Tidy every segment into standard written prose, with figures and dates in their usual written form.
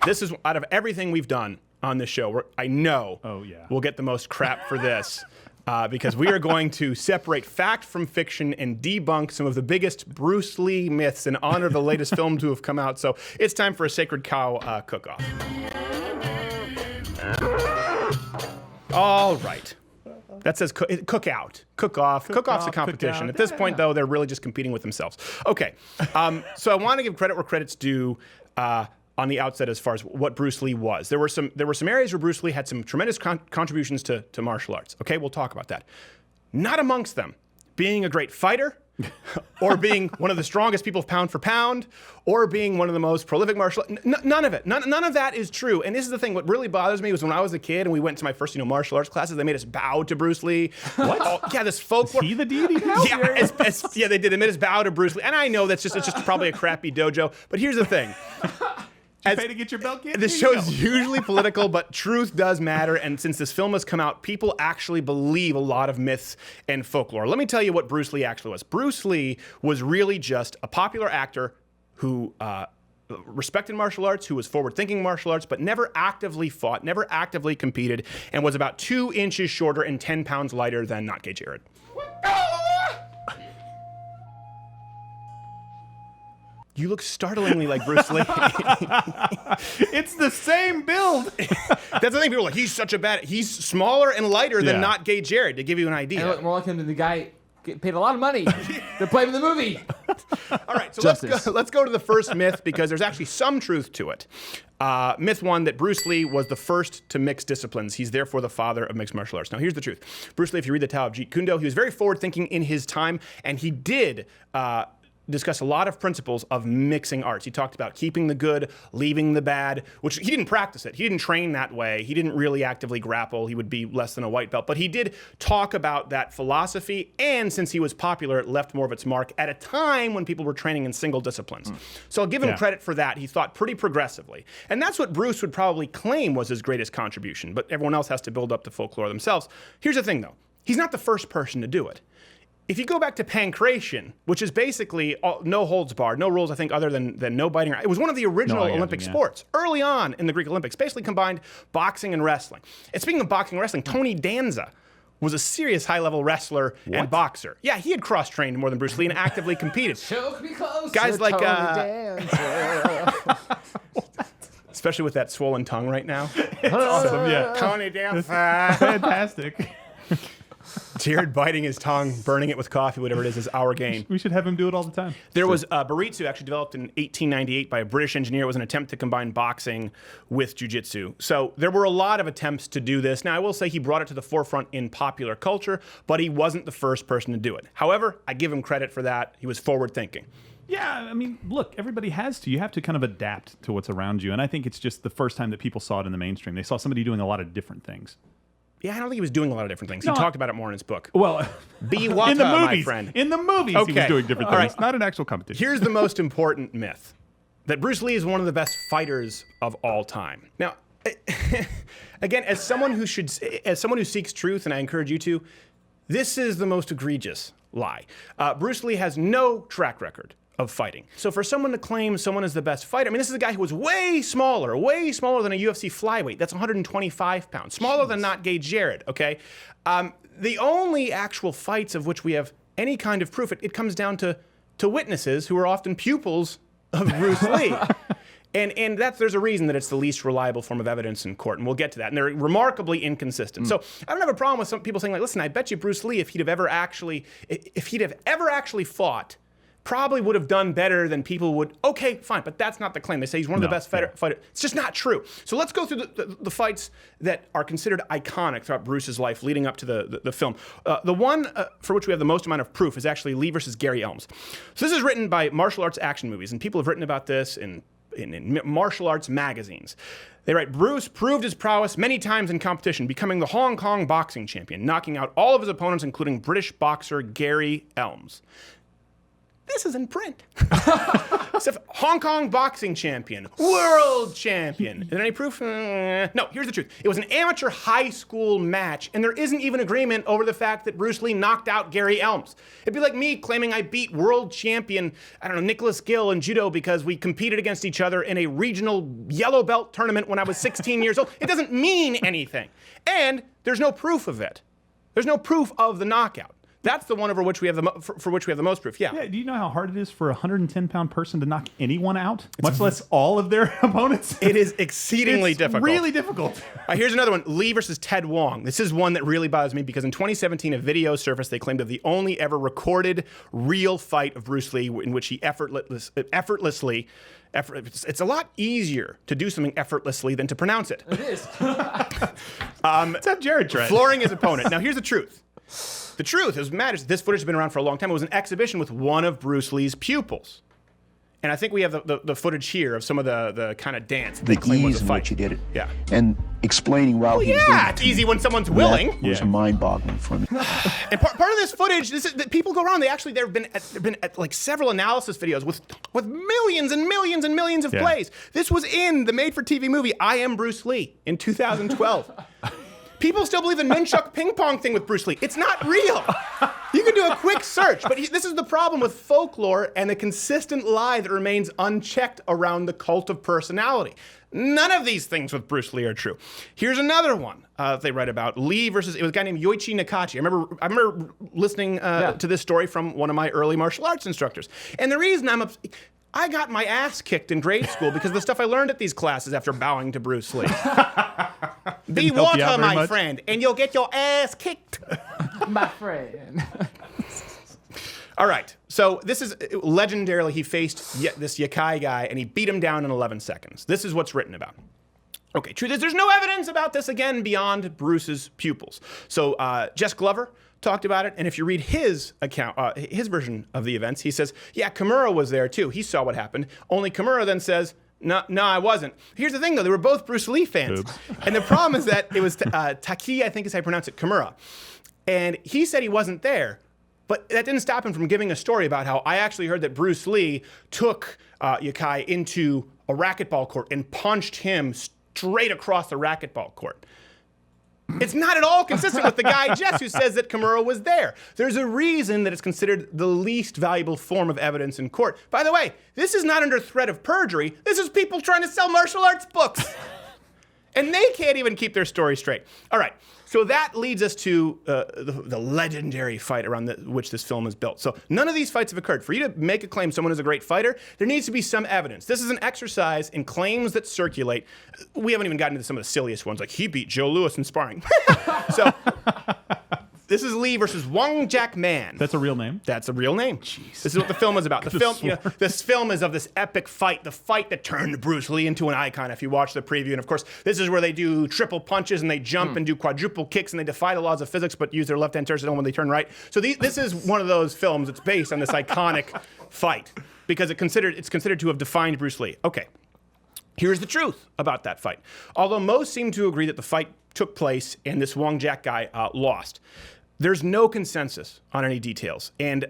This is, out of everything we've done on this show, I know we'll get the most crap for this. Because we are going to separate fact from fiction and debunk some of the biggest Bruce Lee myths in honor of the latest film to have come out. So it's time for a Sacred Cow cook-off. All right. That says cook-out. Cook-off. Cook-off's a competition. At this point, though, they're really just competing with themselves. Okay. So I want to give credit where credit's due. On the outset, as far as what Bruce Lee was. There were some areas where Bruce Lee had some tremendous contributions to martial arts. Okay, we'll talk about that. Not amongst them being a great fighter, or being one of the strongest people pound for pound, or being one of the most prolific martial none of it. None of that is true. And this is the thing, what really bothers me was when I was a kid and we went to my first martial arts classes, they made us bow to Bruce Lee. What? Oh, yeah, this folklore. Is he the deity now? Yeah, they did. They made us bow to Bruce Lee. And I know it's just probably a crappy dojo, but here's the thing. Did you pay to get your belt, kid? The show is usually political, but truth does matter. And since this film has come out, people actually believe a lot of myths and folklore. Let me tell you what Bruce Lee actually was. Bruce Lee was really just a popular actor who respected martial arts, who was forward-thinking martial arts, but never actively fought, never actively competed, and was about 2 inches shorter and 10 pounds lighter than Not Gay Jared. You look startlingly like Bruce Lee. It's the same build. That's the thing. People are like, he's smaller and lighter than Not Gay Jared, to give you an idea. I look more like him than the guy paid a lot of money to play in the movie. All right, so let's go to the first myth, because there's actually some truth to it. Myth 1, that Bruce Lee was the first to mix disciplines. He's therefore the father of mixed martial arts. Now, here's the truth. Bruce Lee, if you read the Tao of Jeet Kune Do, he was very forward-thinking in his time, and he did discuss a lot of principles of mixing arts. He talked about keeping the good, leaving the bad, which he didn't practice it. He didn't train that way. He didn't really actively grapple. He would be less than a white belt. But he did talk about that philosophy, and since he was popular, it left more of its mark at a time when people were training in single disciplines. So I'll give him credit for that. He thought pretty progressively. And that's what Bruce would probably claim was his greatest contribution, but everyone else has to build up the folklore themselves. Here's the thing, though. He's not the first person to do it. If you go back to pancration, which is basically no holds barred, no rules, I think, other than no biting. It was one of the original Olympic sports early on in the Greek Olympics, basically combined boxing and wrestling. And speaking of boxing and wrestling, Tony Danza was a serious high-level wrestler and boxer. Yeah, he had cross-trained more than Bruce Lee and actively competed. Choke me close, guys like Danza. especially with that swollen tongue right now. Awesome, yeah. Tony Danza. Fantastic. Jared biting his tongue, burning it with coffee, whatever it is our game. We should have him do it all the time. There was Baritsu, actually developed in 1898 by a British engineer. It was an attempt to combine boxing with jiu-jitsu. So there were a lot of attempts to do this. Now, I will say he brought it to the forefront in popular culture, but he wasn't the first person to do it. However, I give him credit for that. He was forward-thinking. Yeah, I mean, look, everybody has to. You have to kind of adapt to what's around you. And I think it's just the first time that people saw it in the mainstream. They saw somebody doing a lot of different things. Yeah, I don't think he was doing a lot of different things. He talked about it more in his book. Well, Be Waka, in the movies, my friend. In the movies, he was doing different things. Not an actual competition. Here's the most important myth: that Bruce Lee is one of the best fighters of all time. Now, again, as someone who seeks truth, and I encourage you to, this is the most egregious lie. Bruce Lee has no track record of fighting. So for someone to claim someone is the best fighter, I mean, this is a guy who was way smaller than a UFC flyweight. That's 125 pounds. Smaller than Not Gay Jared, okay? The only actual fights of which we have any kind of proof, it comes down to witnesses who are often pupils of Bruce Lee. And there's a reason that it's the least reliable form of evidence in court, and we'll get to that. And they're remarkably inconsistent. So I don't have a problem with some people saying, like, listen, I bet you Bruce Lee, if he'd have ever actually fought, probably would have done better than people would. Okay, fine, but that's not the claim. They say he's one of the best fighters. It's just not true. So let's go through the fights that are considered iconic throughout Bruce's life leading up to the film. The one for which we have the most amount of proof is actually Lee versus Gary Elms. So this is written by martial arts action movies, and people have written about this in martial arts magazines. They write, Bruce proved his prowess many times in competition, becoming the Hong Kong boxing champion, knocking out all of his opponents, including British boxer Gary Elms. This is in print. So, Hong Kong boxing champion, world champion. Is there any proof? No, here's the truth. It was an amateur high school match, and there isn't even agreement over the fact that Bruce Lee knocked out Gary Elms. It'd be like me claiming I beat world champion, I don't know, Nicholas Gill in judo because we competed against each other in a regional yellow belt tournament when I was 16 years old. It doesn't mean anything. And there's no proof of it. There's no proof of the knockout. That's the one over which we have for which we have the most proof. Yeah. Yeah. Do you know how hard it is for a 110-pound person to knock anyone out, much less all of their opponents? It is exceedingly difficult. Really difficult. Here's another one: Lee versus Ted Wong. This is one that really bothers me because in 2017, a video surfaced. They claimed of the only ever recorded real fight of Bruce Lee in which he effortlessly. It's a lot easier to do something effortlessly than to pronounce it. It is. Let's have Jared try it. Flooring his opponent. Now, here's the truth. The truth is, this footage has been around for a long time. It was an exhibition with one of Bruce Lee's pupils. And I think we have the footage here of some of the kind of dance that they claim was a fight. The ease in which he did it. Yeah. And explaining while he was doing it. It's easy when someone's willing. That was mind-boggling for me. And part of this footage, that people go around. There have been like several analysis videos with millions and millions and millions of plays. This was in the made-for-TV movie I Am Bruce Lee in 2012. People still believe the nunchuck ping pong thing with Bruce Lee. It's not real. You can do a quick search, but this is the problem with folklore and the consistent lie that remains unchecked around the cult of personality. None of these things with Bruce Lee are true. Here's another one they write about. Lee versus, it was a guy named Yoichi Nakachi. I remember listening to this story from one of my early martial arts instructors. And the reason I got my ass kicked in grade school because of the stuff I learned at these classes after bowing to Bruce Lee. Be water, my friend, and you'll get your ass kicked. My friend. All right, so this is legendarily, he faced this Yakai guy and he beat him down in 11 seconds. This is what's written about. Okay, truth is there's no evidence about this again beyond Bruce's pupils. So Jess Glover talked about it, and if you read his account, his version of the events, he says, yeah, Kimura was there too. He saw what happened. Only Kimura then says, no, I wasn't. Here's the thing, though. They were both Bruce Lee fans. Oops. And the problem is that it was Taki, I think is how you pronounce it, Kimura. And he said he wasn't there. But that didn't stop him from giving a story about how I actually heard that Bruce Lee took Yakai into a racquetball court and punched him straight across the racquetball court. It's not at all consistent with the guy, Jess, who says that Kimura was there. There's a reason that it's considered the least valuable form of evidence in court. By the way, this is not under threat of perjury. This is people trying to sell martial arts books. And they can't even keep their story straight. All right, so that leads us to the legendary fight around which this film is built. So none of these fights have occurred. For you to make a claim someone is a great fighter, there needs to be some evidence. This is an exercise in claims that circulate. We haven't even gotten into some of the silliest ones, like he beat Joe Louis in sparring. So this is Lee versus Wong Jack Man. That's a real name? That's a real name. Jeez. This is what the film is about. This film is of this epic fight, the fight that turned Bruce Lee into an icon, if you watch the preview. And of course, this is where they do triple punches and they jump and do quadruple kicks and they defy the laws of physics but use their left hand turn when they turn right. So this is one of those films that's based on this iconic fight because it's considered to have defined Bruce Lee. Okay. Here's the truth about that fight. Although most seem to agree that the fight took place and this Wong Jack guy lost, there's no consensus on any details. And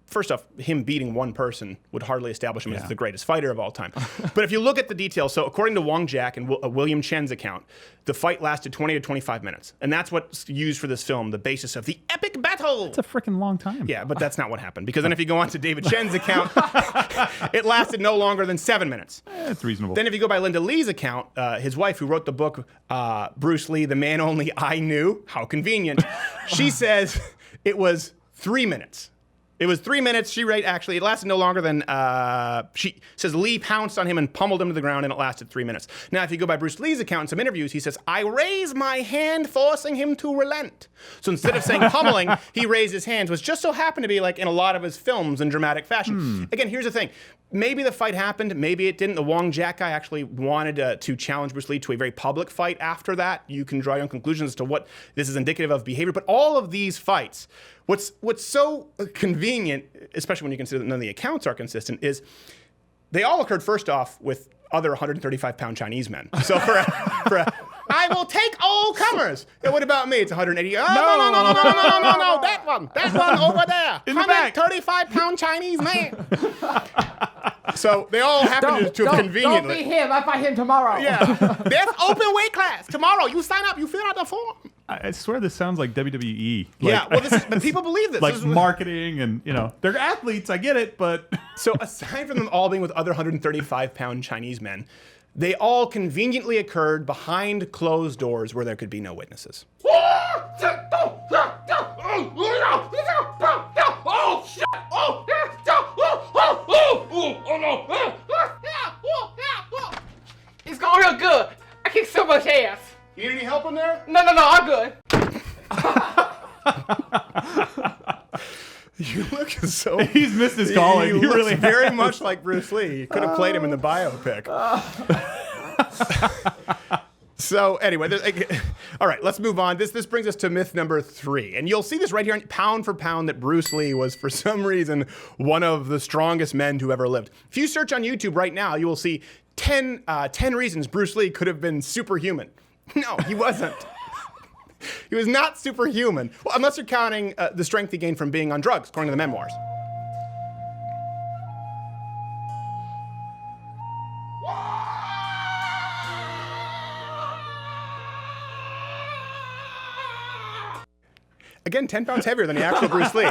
first off, him beating one person would hardly establish him as the greatest fighter of all time. But if you look at the details, so according to Wong Jack and William Chen's account, the fight lasted 20 to 25 minutes. And that's what's used for this film, the basis of the epic battle. It's a freaking long time. Yeah, but that's not what happened. Because then if you go on to David Chen's account, it lasted no longer than 7 minutes. That's reasonable. Then if you go by Linda Lee's account, his wife who wrote the book, Bruce Lee, The Man Only I Knew, how convenient, she says it was 3 minutes. It was 3 minutes. Actually, it lasted no longer than, she says Lee pounced on him and pummeled him to the ground, and it lasted 3 minutes. Now, if you go by Bruce Lee's account in some interviews, he says, I raised my hand, forcing him to relent. So instead of saying pummeling, he raised his hands, which just so happened to be like in a lot of his films in dramatic fashion. Again, here's the thing. Maybe the fight happened, maybe it didn't. The Wong Jack guy actually wanted to challenge Bruce Lee to a very public fight after that. You can draw your own conclusions as to what this is indicative of behavior. But all of these fights, what's so convenient, especially when you consider that none of the accounts are consistent, is they all occurred first off with other 135-pound Chinese men. So for I will take all comers. Yeah, what about me? It's 180. Oh, no. That one over there. In the back. 135-pound Chinese man. So they all happen to have conveniently. Don't be him. I fight him tomorrow. Yeah. There's open weight class. Tomorrow, you sign up. You fill out the form. I swear this sounds like WWE. Yeah, well, but people believe this. Like this marketing and, they're athletes, I get it, but... So aside from them all being with other 135-pound Chinese men, they all conveniently occurred behind closed doors where there could be no witnesses. It's going real good. I kick so much ass. You need any help in there? No, I'm good. You look so... He's missed his calling. He really looks very much like Bruce Lee. You could have played him in the biopic. So anyway, all right, let's move on. This brings us to myth number 3. And you'll see this right here, pound for pound, that Bruce Lee was, for some reason, one of the strongest men to ever lived. If you search on YouTube right now, you will see 10 reasons Bruce Lee could have been superhuman. No, he wasn't. He was not superhuman. Well, unless you're counting the strength he gained from being on drugs, according to the memoirs. Again, 10 pounds heavier than the actual Bruce Lee.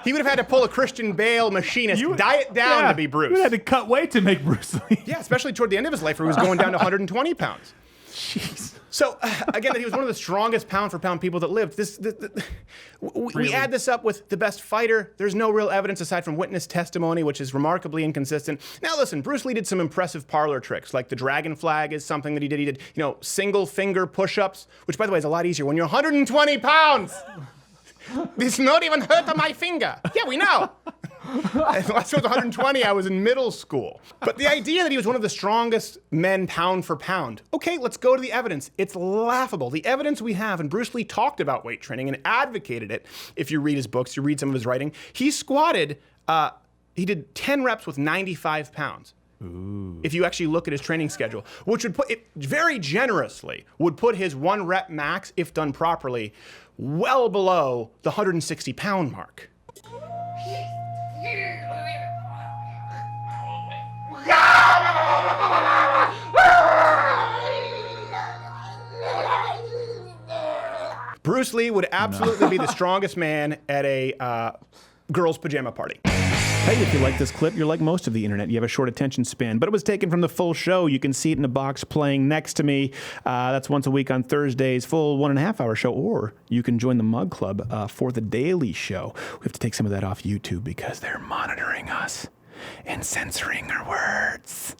He would have had to pull a Christian Bale machinist, diet down to be Bruce. You had to cut weight to make Bruce Lee. Yeah, especially toward the end of his life where he was going down to 120 pounds. Jeez. So, again, he was one of the strongest pound-for-pound people that lived. We add this up with the best fighter. There's no real evidence aside from witness testimony, which is remarkably inconsistent. Now, listen, Bruce Lee did some impressive parlor tricks, like the dragon flag is something that he did. He did, single-finger push-ups, which, by the way, is a lot easier when you're 120 pounds. This not even hurt my finger. Yeah, we know. Last I was 120, I was in middle school. But the idea that he was one of the strongest men pound for pound. Okay, let's go to the evidence. It's laughable. The evidence we have, and Bruce Lee talked about weight training and advocated it. If you read his books, you read some of his writing. He squatted, he did 10 reps with 95 pounds. Ooh. If you actually look at his training schedule, which would put it very generously, would put his 1 rep max, if done properly, well below the 160-pound mark. Bruce Lee would absolutely be the strongest man at a girls' pajama party. Hey, if you like this clip, you're like most of the internet. You have a short attention span, but it was taken from the full show. You can see it in a box playing next to me. That's once a week on Thursdays, full 1.5-hour show, or you can join the Mug Club for the daily show. We have to take some of that off YouTube because they're monitoring us and censoring our words.